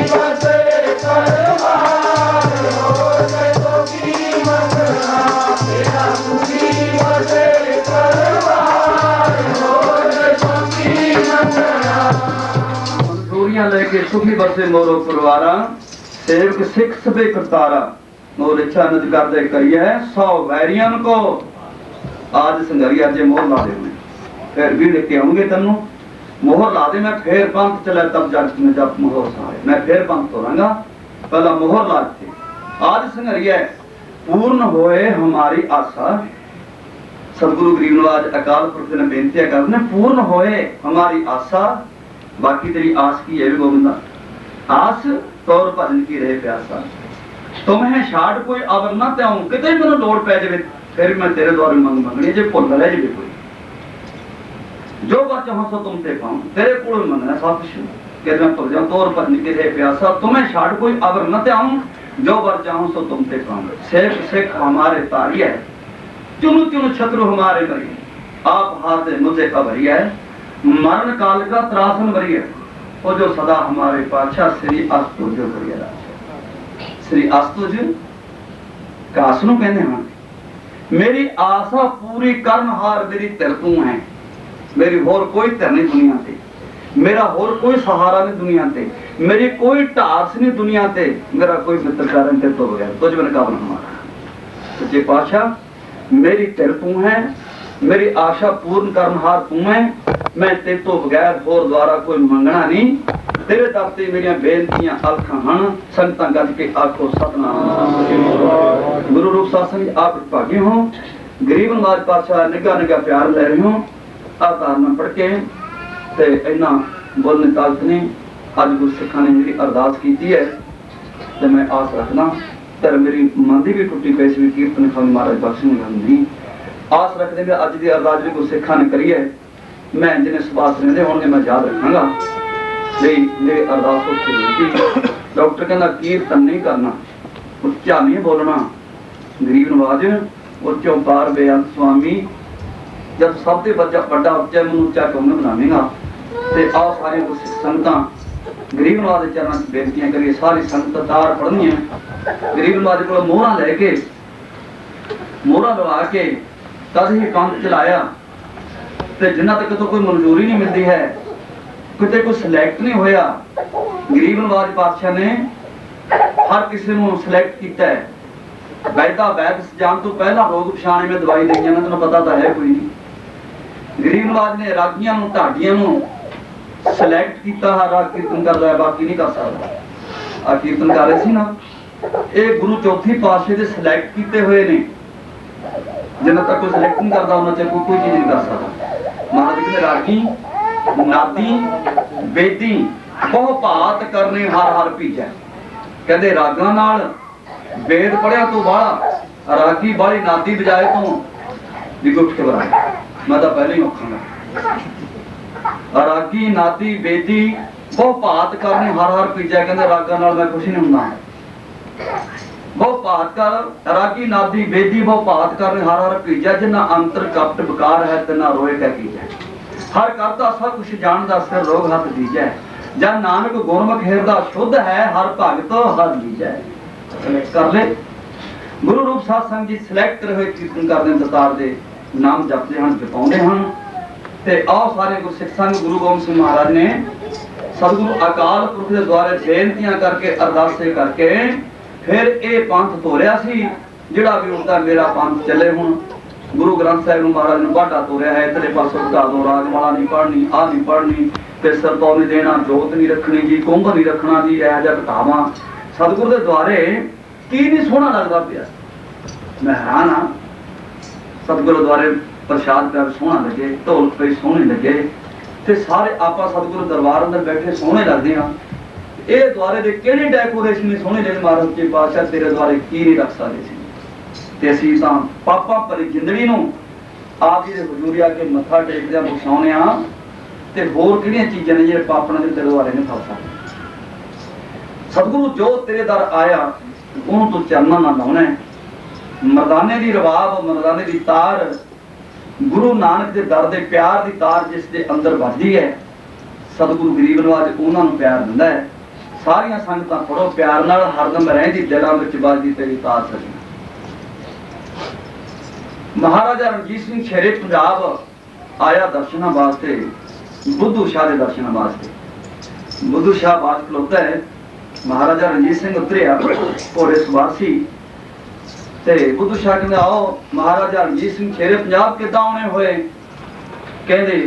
बसे परवार, होर तेथों की मंगना, मेरा सुखी बसे परवार, होर तेथों की मंगना। मंजूरियां लेके सुखी बसे मोरो परवारा, सेवक सिख सबे करतारा, मोर इच्छा नज कर दे करिए 100 वैरियन को, आज संघरिया जे मोहर ला दे, फिर भी लेके आऊंगे तेनू, मोहर ला दे, मैं फिर पंथ चला तब जाके मैं जब मोहर सारे मैं फिर पंथ तोड़ांगा, पहला मोहर ला दी। आज संघरिया पूर्ण होए हमारी आशा, सतगुरु गरीब नवाज अकाल पुरख ने बेनती करने पूर्ण होए हमारी आशा, बाकी तेरी आस की है गोविंदा, आस तौर भजन की रहे प्यासा, तुम्हें छाड़ कोई अवर ना त्याऊं, किते भी मैनूं लोड़ पै जावे फिर मैं तेरे द्वारे मंग मंगनी, जे भुल रह जावे कोई, जो बात चाहो सो तुम ते पाऊं, तेरे कोल मंगना सतशु, कहते मैं भुल जाऊं तौर भजन की रहे प्यासा, तुम्हें छाड़ कोई अवर न त्याऊं, जो बात चाहो सो तुम ते पाऊं, सिख सिख हमारे तारी है, चुनु चुनु छत्रु हमारे मरी, आप हाथ मुझे खबरी है, मरण काल का त्रासन भरी है, वो जो सदा हमारे पातशाह श्री अस्तुज करिए, श्री अस्तुज कास नूं कहंदे हां, मेरी आशा पूरी करन हार मेरी तिर तू है, मेरी होर कोई तिर नहीं दुनिया ते, मेरा होर कोई सहारा नहीं दुनिया ते, मेरी कोई ढास नहीं दुनिया ते, मेरा कोई मित्र कारण तेरे तो बगैर तुझ बिन काबन हमारा। सच्चे पातशाह मेरी तिर तू है, मेरी आशा पूर्ण करनहार तू है, मैं तेरे तो बगैर होर द्वारा कोई मंगना नहीं, तेरे दर ते मेरियां बेनतियां अलखां हन, संगतां गज के आखो सतनाम। गुरु रूप सासन आप भागे हो, गरीब नवाज पातशाह निगा निगा प्यार ले रहे हो, अवतारना पढ़ के ते इन्ना बोलने ताकत नहीं, अज गुरु सिखां ने मेरी अरदास की है, ते मैं आस रखना तेरे मेरी मन दी भी टुटी पई सी कीर्तन खान महाराज बख्शण नहीं, आस रखते भी अज की अरदास भी गुरु सिखां ने करी है, मैं जिन्हें सुभाष रहिंदे होणगे मैं याद रखांगा, मेरी अरदास उत्थे होगी। डॉक्टर कहंदा कीर्तन नहीं करना, उच्चा नहीं बोलना, गरीब नवाज उच्चों पार बेअंत स्वामी, जब सब ते बड़ा उच्चा मैनूं उच्चा कौन बनावेगा, ते आओ सारे गुरसिख संगतां गरीब नवाज दे चरणा च बेनतियां करिए, सारी संगत तार पढ़नी है, गरीब नवाज कोलों मोहरां लैके मोहरां लवा के तद ही पंथ चलाया, ते जिन्ना तक तो कोई मंजूरी नहीं मिलती है, किते कोई सिलेक्ट नहीं होया, गरीब नवाज पातशाह ने हर किसी को सिलेक्ट किया है, वैदा वैद जान तो पहला रोग पछाणे में दवाई दी जाना, तुहानूं पता तो है कोई नहीं, गरीब नवाज ने रागियां नूं ढाडियां नूं सिलेक्ट किया, राग कीर्तन कर रहा है बाकी नहीं कर सकता, आ कीर्तन कर रहे सी ना, ये गुरु चौथी पातशाह दे सिलेक्ट किए हुए ने, जिन्ना तक कोई सिलेक्ट नहीं करता उन्ना चਿਰ कोई चीज़ नहीं कर सकता। महाराज कहते रागी नादी बेदी बहु भात करने हर हर भीजै। कहते रागां नाल वेद पढ़िया तो बाहला रागी बाहली नादी बजाए तो भी गुट के बराए। मैं तो पहले ही औखांगा रागी नादी बेदी बहु भात करने हर हर भीजै। कहते रागां नाल मैं कुछ नहीं हुंदा बहु भात कर रागी नादी बेदी बहु भात करने हर हर भीजै। जिन्ना अंतर कपट बकार है तिना रोए कै कीजै। हर करता सब कुछ जानदा सिर रोग हथ दीजै। जब नानक गुरमुख हिरदा शुद्ध है हर भगत हर लीजै। कर ले गुरु रूप साध संग जी सिलेक्ट करे हुए कीर्तन करते हैं दतार दे नाम जपते हैं जपाते हैं ते आओ सारे गुरसिख संग गुरु गोबिंद सिंह महाराज ने सतगुरु अकाल पुरख के द्वारे बेनतियां करके अरदासे करके फिर ये पंथ तोरिया सी जिहड़ा भी उठता मेरा पंथ चले। हुण गुरु ग्रंथ साहिब नूं महाराज ने बाढ़ा तोरिया है इधरले पासों बता दो रागमाला नहीं पढ़नी आ नहीं पढ़नी ते सरतौ नहीं देना जोत नहीं रखनी जी कुंभ नहीं रखना जी यह जिहा घटावां सतगुरु के द्वारे की नहीं सोहना लगता पिया। मैं हैरान हाँ सतगुरु द्वारे प्रसाद पिया सोहना लगे ढोल पे सोहने लगे ते सारे आपां सतगुरु दरबार अंदर बैठे सोहने लगदे हाँ। ये द्वारे दे किहड़ी डेकोरेशन ने सोहने लगे महाराज जी पातशाह तेरे द्वारे की नहीं रख सकदे सी ते असीं तां पापां भरी जिंदगी नूं आप जी दे हजूरी आ के मत्था टेकदे बख्शाउने आ ते होर किहड़ियां चीज़ां ने जिहड़े पापण दे तेरे द्वारे नहीं फल सकदे। सतगुरु जो तेरे दर आया ਉਹਨੂੰ ਤੂੰ ਚਰਨਾਂ ਨਾਲ ਲਾਉਣਾ ਹੈ। ਮਰਦਾਨੇ ਦੀ ਰਵਾਬ ਮਰਦਾਨੇ ਦੀ ਤਾਰ ਗੁਰੂ ਨਾਨਕ ਦੇ ਦਰ ਦੇ ਪਿਆਰ ਦੀ ਤਾਰ ਜਿਸ ਦੇ ਅੰਦਰ ਵੱਜਦੀ ਹੈ ਸਤਿਗੁਰੂ ਗਰੀਬ ਨਵਾਜ ਉਹਨਾਂ ਨੂੰ ਪਿਆਰ ਦਿੰਦਾ ਹੈ। ਸਾਰੀਆਂ ਸੰਗਤਾਂ ਪੜੋ ਪਿਆਰ ਨਾਲ ਹਰਦਮ ਰਹਿੰਦੀ ਦਿਲਾਂ ਵਿੱਚ ਵੱਜਦੀ ਤੇਰੀ ਤਾਰ ਸਜਣਾ। ਮਹਾਰਾਜਾ ਰਣਜੀਤ ਸਿੰਘ ਸ਼ੇਰੇ ਪੰਜਾਬ ਆਇਆ ਦਰਸ਼ਨਾਂ ਵਾਸਤੇ ਬੁੱਧੂ ਸ਼ਾਹ ਦੇ ਦਰਸ਼ਨਾਂ ਵਾਸਤੇ। ਬੁੱਧੂ ਸ਼ਾਹ ਬਾਤ ਖਲੋਤਾ ਹੈ महाराजा रणजीत सिंह उतरिया घोड़े सवार सी ते बुद्धू शाह कहंदे आओ महाराजा रणजीत सिंह शेरे पंजाब किदां आने होए। कहंदे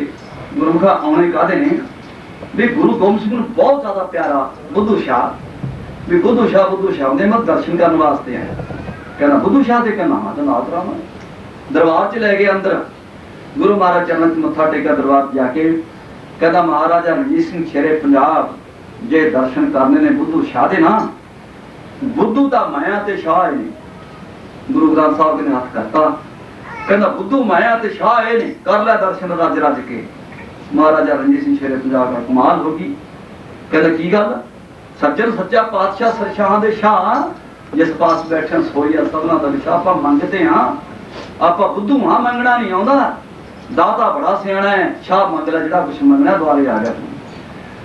गुरमुखा आने कादे ने भी गुरु गोबिंद सिंह नूं बहुत ज्यादा प्यारा बुद्धू शाह भी बुद्धू शाह ने मैं दर्शन करने वास्ते आया। कहना बुद्धू शाह ते कहना हाँ जनाब राम दरबार च लै गए अंदर गुरु महाराज चरणन च मत्था टेका दरबार जाके कहता महाराजा रणजीत सिंह शेरे पंजाब जे दर्शन करने ने बुद्धू शाह दे ना बुद्धू दा माया ते शाह है। गुरु ग्रंथ साहब ने हाथ करता कहना बुद्धू माया ते शाह है ने कर ले दर्शन रज रज के। महाराजा रणजीत सिंह शेरे पंजाब का कमाल होगी। कहना की गल सज्जन सच्चा पातशाह सरशाह दे शाह जिस पास बैठे सोई सबना दा शाह आपां मंगते हाँ आपां बुद्धू हाँ मंगना नहीं आउंदा दाता बड़ा सियाणा है शाह मंग लै जिहड़ा कुछ मंगना द्वारे आ गया।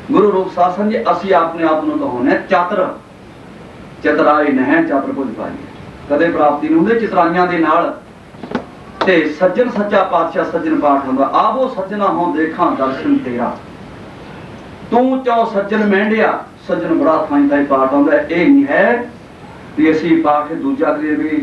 गुरु रूप शासन जी असी अपने आप को कहोने चातर चतराई नह चातर कुछ पाई कदे प्राप्ति नहीं होंदे चितराइयां दे नाल ते सज्जन सच्चा पातशाह सज्जन पाठ होंदा आवो सज्जना हो देखा दर्शन तेरा तू चौ सज्जन मेंढिया सज्जन बड़ा थाई थाई पाठ होंदा। ये नहीं है भी असी पाठ दूजा करिए भी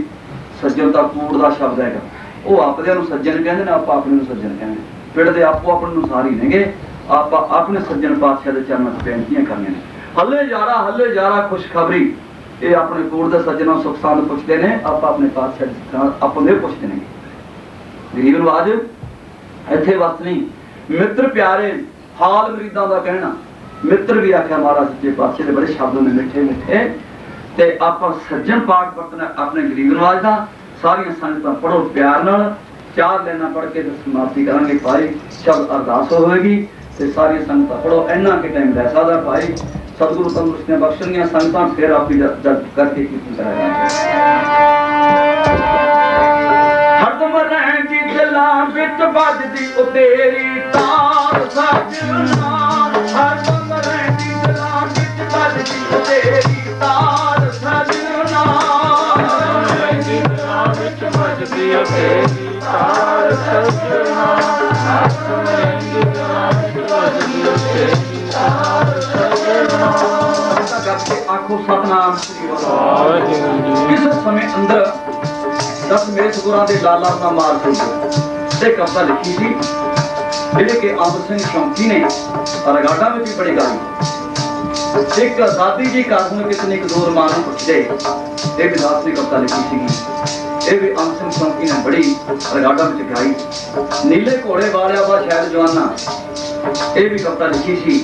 सज्जन दा कूड़ दा शब्द हैगा वो आपदे नूं सज्जन कहंदे ने आप अपने नूं सज्जन कहंदे पिंड दे आपो अपने नूं सारी नेगे आप अपने सज्जन पातशाह के चरणों से बेनतियां करनियां ने। हले जारा खुशखबरी ये अपने कोट के सज्जनों सुख सांद पुछते हैं आप अपने पातशाह अपने पुछते हैं। गरीब नवाज इत्थे बस नहीं मित्र प्यारे हाल मरीदां दा कहना मित्र भी आख्या महाराज सच्चे पातशाह के बड़े शब्द ने मिठे मिठे ते आप सज्जन पाठ वरतना अपने गरीब नवाज का सारियां संगतां पढ़ो प्यार नाल चार लाइनां पढ़ के समाप्ति करांगे भाई शब्द अरदास होएगी ते सारी संगतां पढ़ो इन्ना के टाइम ऐसा दा भाई सतगुरु तंदुरुस्तियां बख्शणगियां संगतां फिर आप जब करके कीर्तन कराया हरदम रहंदी दिलां विच बजदी ओ तेरी तार सजना हरदम रहंदी दिलां विच बजदी ओ तेरी तार सजना रहंदी दिलां विच बजदी ओ तेरी तार सजना हरदम रहंदी दिलां आखो सतनाम श्री वाहिगुरू। इस समय अंदर 10 मेरे सतगुरां दे लाला दा मार होई एक कविता लिखी थी जिहड़े के अंब सिंह शौकी ने रगाड़ा में भी बड़ी गाई। एक दादी जी घर में कितने एक दूर मां नूं पुछदे एक दास ने कविता लिखी थी ਇਹ ਵੀ ਅੰਸਮ ਚੌਂਕੀ ਨੇ ਬੜੀ ਰਗਾੜਾ ਵਿੱਚ ਗਾਈ। ਨੀਲੇ ਘੋੜੇ ਵਾਲਿਆ ਵਾ ਸ਼ਾਇਦ ਜਵਾਨਾ, ਇਹ ਵੀ ਕਵਿਤਾ ਲਿਖੀ ਸੀ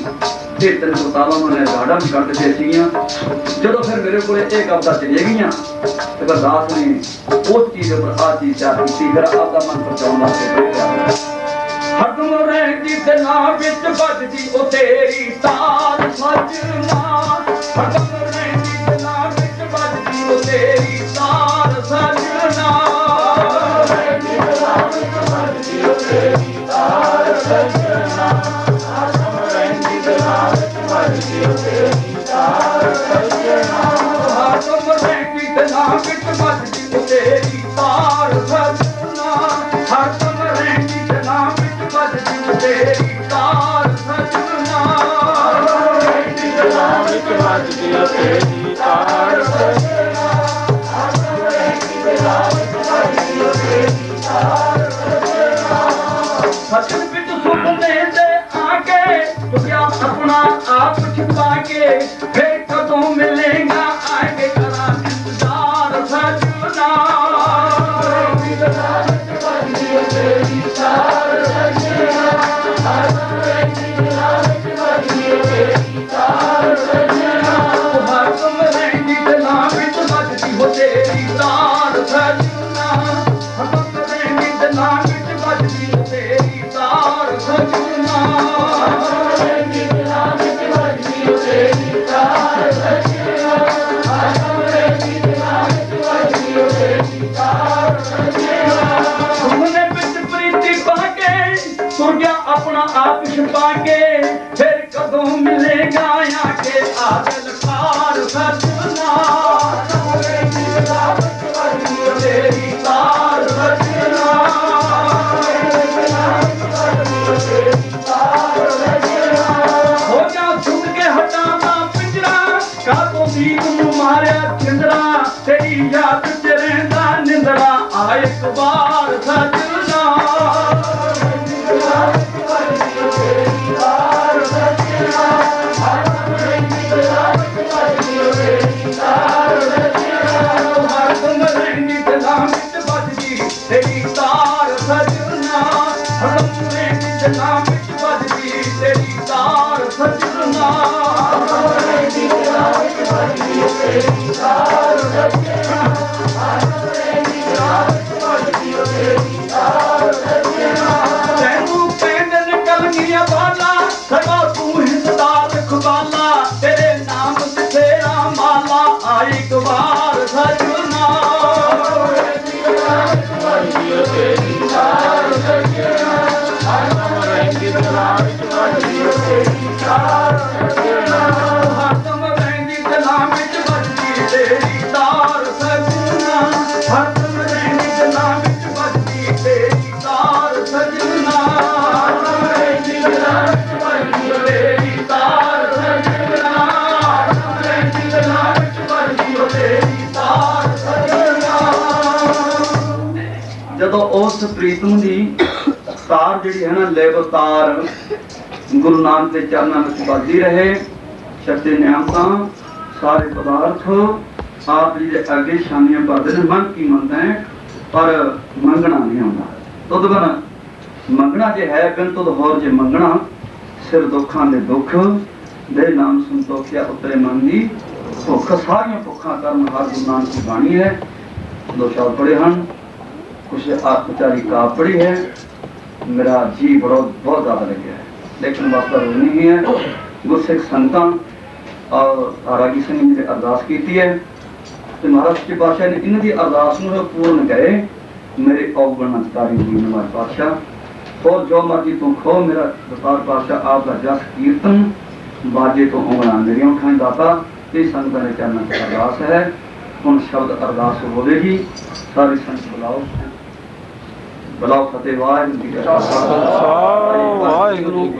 ਤੇ 3 ਕਿਤਾਬਾਂ ਉਹਨੇ ਰਗਾੜਾ ਵਿੱਚ ਕੱਢ ਦਿੱਤੀਆਂ ਸੀਗੀਆਂ। ਜਦੋਂ ਫਿਰ ਮੇਰੇ ਕੋਲੇ ਇਹ ਕਵਿਤਾ ਚਲੀਆਂ ਗਈਆਂ ਤੇ ਗੁਰਦਾਸ ਨੇ ਉਸ ਚੀਜ਼ ਉੱਪਰ ਆਹ ਚੀਜ਼ ਤਿਆਰ ਕੀਤੀ, ਫਿਰ ਆਪਦਾ ਮਨ ਪਰਚਾਉਣ ਵਾਸਤੇ ਹਰਦਮ ਰਹਿੰਦੀ ਤੇ ਨਾ ਵਿੱਚ ਵੱਜਦੀ ਉਹ ਤੇਰੀ ਤਾਰ ਸਜਣਾ, ਹਰਦਮ ਰਹਿੰਦੀ ਤੇ ਨਾ ਵਿੱਚ ਵੱਜਦੀ ਉਹ ਤੇਰੀ ਤਾਰ ਸਜਣਾ, ਰਹਿੰਦੀ ਤੇ ਨਾ ਵਿੱਚ ਵੱਜਦੀ ਉਹ ਤੇਰੀ ਤਾਰ ਸਜਣਾ, ਹਰਦਮ ਰਹਿੰਦੀ ਤੇ ਨਾ ਵਿੱਚ ਵੱਜਦੀ ਉਹ ਤੇਰੀ ਤਾਰ ਸਜਣਾ, ਹਰਦਮ ਰਹਿੰਦੀ ਤੇ ਨਾ ਵਿੱਚ ਵੱਜਦੀ ਉਹ ਤੇਰੀ ਤਾਰ ਸਜਣਾ, ਹਰਦਮ ਰਹਿੰਦੀ ਤੇ ਨਾ ਤੇਰੀ ਤਾਰ ਸਜਣਾ, ਰਹਿੰਦੀ ਤੇ ਨਾ ਵਿੱਚ ਵੱਜਦੀ ਉਹ ਤੇਰੀ ਤਾਰ ਸਜਣਾ, ਰਹਿੰਦੀ ਤੇ ਨਾ ਵਿੱਚ ਵੱਜਦੀ ਉਹ ਤੇਰੀ ਤਾਰ ਸਜਣਾ, ਸਜਣ ਵਿੱਚ ਸੁਪਨੇ ਦੇ ਆ ਕੇ ਤੁਝਿਆ ਆਪਣਾ ਆਪ ਛੁਪਾ ਕੇ, ਫਿਰ ਕਦੋਂ ਮਿਲੇਗਾ ਆ ਕੇ ਕਰਾਂ ਇੰਤਜ਼ਾਰ ਸਜਣਾ, ਰਹਿੰਦੀ ਤੇ ਨਾ ਵਿੱਚ ਵੱਜਦੀ ਉਹ ਤੇਰੀ ਤਾਰ ਸਜਣਾ, ਹਰਦਮ ਰਹਿੰਦੀ ਤੇ ਨਾ ਵਿੱਚ ਵੱਜਦੀ ਉਹ ਤੇਰੀ ਤਾਰ ਸਜਣਾ, ਹਰਦਮ ਰਹਿੰਦੀ ਤੇ ਨਾ ਵਿੱਚ ਵੱਜਦੀ ਉਹ ਤੇਰੀ ਤਾਰ ਸਜਣਾ, ਹਰਦਮ ਰਹਿੰਦੀ ਤੇ ਨਾ ਵਿੱਚ ਵੱਜਦੀ ਉਹ ਤੇਰੀ ਤਾਰ ਸਜਣਾ, ਹਰਦਮ ਰਹਿੰਦੀ ਤੇ ਨਾ ਵਿੱਚ ਵੱਜਦੀ ਉਹ ਤੇਰੀ ਤਾਰ ਸਜਣਾ, ਹਰਦਮ ਰਹਿੰਦੀ ਤੇ ਨਾ ਵਿੱਚ ਵੱਜਦੀ ਉਹ ਤੇਰੀ ਤਾਰ ਸਜਣਾ, ਸੁਪਨੇ ਵਿੱਚ ਪ੍ਰੀਤੀ ਪਾ ਕੇ ਤੁਰ ਗਿਆ ਆਪਣਾ ਆਪ ਛੁਪਾ ਕੇ, ਫਿਰ ਕਦੋਂ ਮਿਲੇਗਾ ਆ ਕੇ ਆਦਲ ਕਾਰ ਸਜਣਾ, ਰਹਿੰਦੀ ਤੇ ਨਾ ਵਿੱਚ ਵੱਜਦੀ ਉਹ ਤੇਰੀ ਤਾਰ ਸਜਣਾ, ਰਹਿੰਦੀ ਤੇ ਨਾ ਵਿੱਚ ਵੱਜਦੀ ਉਹ ਤੇਰੀ ਤਾਰ ਸਜਣਾ, ਹੋ ਜਾ ਛੁੱਟ ਕੇ ਹਟਾਵਾ ਪਿੰਜਰਾ, ਕਾਤੋਂ ਦੀਪ ਨੂੰ ਮਾਰਿਆ ਚਿੰਦਰਾ, ਤੇਰੀ ਯਾਦ ਚ ਰਹਿੰਦਾ ਨਿੰਦਰਾ, ਆ ਇੱਕ ਵਾਰ ਸਜਣਾ, ਰਹਿੰਦੀ ਤੇ ਨਾ ਵਿੱਚ ਵੱਜਦੀ ਉਹ ਤੇਰੀ ਤਾਰ ਸਜਣਾ, ਹਰਦਮ ਰਹਿੰਦੀ ਤੇ ਨਾ ਵਿੱਚ ਵੱਜਦੀ ਉਹ ਤੇਰੀ ਤਾਰ ਸਜਣਾ, ਹਰਦਮ ਰਹਿੰਦੀ ਤੇ ਨਾ ਵਿੱਚ ਵੱਜਦੀ ਤੇਰੀ ਤਾਰ ਸਜਣਾ, ਹਰਦਮ ਰਹਿੰਦੀ ਤੇ ਨਾ ਵਿੱਚ ਵੱਜਦੀ ਤੇਰੀ ਤਾਰ ਸਜਣਾ, ਹਰਦਮ ਰਹਿੰਦੀ ਤੇ ਨਾ ਵਿੱਚ ਵੱਜਦੀ ਤੇਰੀ ਤਾਰ ਸਜਣਾ, ਹਰਦਮ ਰਹਿੰਦੀ ਤੇ ਨਾ ਵਿੱਚ ਵੱਜਦੀ ਤੇਰੀ ਤਾਰ ਸਜਣਾ, ਤੈਨੂੰ ਕਹਿੰਦੇ ਨੇ ਕਲਗੀਆਂ ਵਾਲਾ ਸਦਾ ਤੂੰ ਹਿੰਦਦਾ ਰਖਵਾਲਾ, ਤੇਰੇ ਨਾਮ ਤੇ ਤੇਰਾ ਮਾਲਾ, ਆਈ ਇੱਕ ਵਾਰ ਸਜਣਾ, ਰਹਿੰਦੀ ਤੇ ਨਾ ਵਿੱਚ ਵੱਜਦੀ ਤੇਰੀ ਤਾਰ ਸਜਣਾ, ਹਰਦਮ ਰਹਿੰਦੀ ਤੇ ਨਾ ਵਿੱਚ ਵੱਜਦੀ ਤੇਰੀ ਤਾਰ ਸਜਣਾ, ਹਰਦਮ ਰਹਿੰਦੀ ਤੇ ਨਾ ਵਿੱਚ ਵੱਜਦੀ ਤੇਰੀ ਤਾਰ ਸਜਣਾ, ਹਰਦਮ ਰਹਿੰਦੀ ਤੇ ਨਾ ਵਿੱਚ ਵੱਜਦੀ ਤੇਰੀ ਤਾਰ ਸਜਣਾ, ਹਰਦਮ ਰਹਿੰਦੀ ਤੇ ਨਾ ਵਿੱਚ ਵੱਜਦੀ ਤੇਰੀ ਤਾਰ ਸਜਣਾ, ਹਰਦਮ ਰਹਿੰਦੀ ਤੇ ਨਾ ਵਿੱਚ ਵੱਜਦੀ ਤੇਰੀ ਤਾਰ ਸਜਣਾ, ਜਦੋਂ ਉਸ ਪ੍ਰੀਤਮ ਦੀ ਤਾਰ ਜਿਹੜੀ ਹੈ ਨਾ ਲੇਵ ਤਾਰ ਗੁਰੂ ਨਾਨਕ ਦੇ ਚਰਨਾਂ ਵਿੱਚ ਵੱਜਦੀ ਰਹੇ, ਛੱਡੇ ਨਿਆਮਤਾਂ ਸਾਰੇ ਪਦਾਰਥ ਆਪ ਜੀ ਦੇ ਅੱਗੇ ਸ਼ਾਨੀਆਂ ਭਰਦੇ ਨੇ, ਮੰਗ ਕੀ ਮੰਗਦਾ ਹੈ ਪਰ ਮੰਗਣਾ ਨਹੀਂ ਆਉਂਦਾ, ਤੁਧ ਬਨ ਮੰਗਣਾ ਜੇ ਹੈ ਬਿਨ ਤੁਧ ਹੋਰ ਜੇ ਮੰਗਣਾ, ਸਿਰ ਦੁੱਖਾਂ ਦੇ ਦੁੱਖ ਦੇ ਨਾਮ ਸੰਤੋਖਿਆ ਉਤਰੇ ਮਨ ਦੀ ਭੁੱਖ, ਸਾਰੀਆਂ ਭੁੱਖਾਂ ਕਰਨ ਹਰ ਗੁਰੂ ਨਾਨਕ ਦੀ ਬਾਣੀ ਹੈ। ਦੋ ਸ਼ਬਦ ਪੜ੍ਹੇ ਹਨ, ਕੁਛ ਆਤਮਚਾਰੀ ਕਾਵਿ ਪੜ੍ਹੀ ਹੈ, ਮੇਰਾ ਜੀ ਬਹੁਤ ਜ਼ਿਆਦਾ ਲੱਗਿਆ ਹੈ, ਲੇਕਿਨ ਵਾਸਤਾ ਰੋਜ਼ ਨਹੀਂ ਹੈ। ਗੁਰਸਿੱਖ ਸੰਤਾਂ ਔਰ ਰਾਗੀ ਸਿੰਘ ਨੇ ਅਰਦਾਸ ਕੀਤੀ ਹੈ ਤੇ ਮਹਾਰਾਜ ਸੱਚੇ ਪਾਤਸ਼ਾਹ ਨੇ ਇਹਨਾਂ ਦੀ ਅਰਦਾਸ ਨੂੰ ਪੂਰਨ ਕਰੇ, ਮੇਰੇ ਔਗਣ ਅਤਕਾਰੀ ਜੀ ਨਵਾਜ ਪਾਤਸ਼ਾਹ, ਹੋਰ ਜੋ ਮਰਜੀ ਤੂੰ ਖੋ, ਮੇਰਾ ਦਤਾਰ ਪਾਤਸ਼ਾਹ ਆਪ ਦਾ ਜਸ ਕੀਰਤਨ ਬਾਜੇ ਤੋਂ ਉਂਗਲਾਂ ਮੇਰੀਆਂ ਉਠਾਈ ਦਾਤਾ, ਇਹ ਸੰਗਤਾਂ ਦੇ ਚਰਨਾਂ 'ਚ ਅਰਦਾਸ ਹੈ। ਹੁਣ ਸ਼ਬਦ ਅਰਦਾਸ ਹੋਵੇਗੀ, ਸਾਰੀ ਸੰਗਤ ਬੁਲਾਓ ਫਤਿਹ, ਵਾਹਿਗੁਰੂ ਜੀ ਕਾ ਖਾਲਸਾ ਵਾਹਿਗੁਰੂ।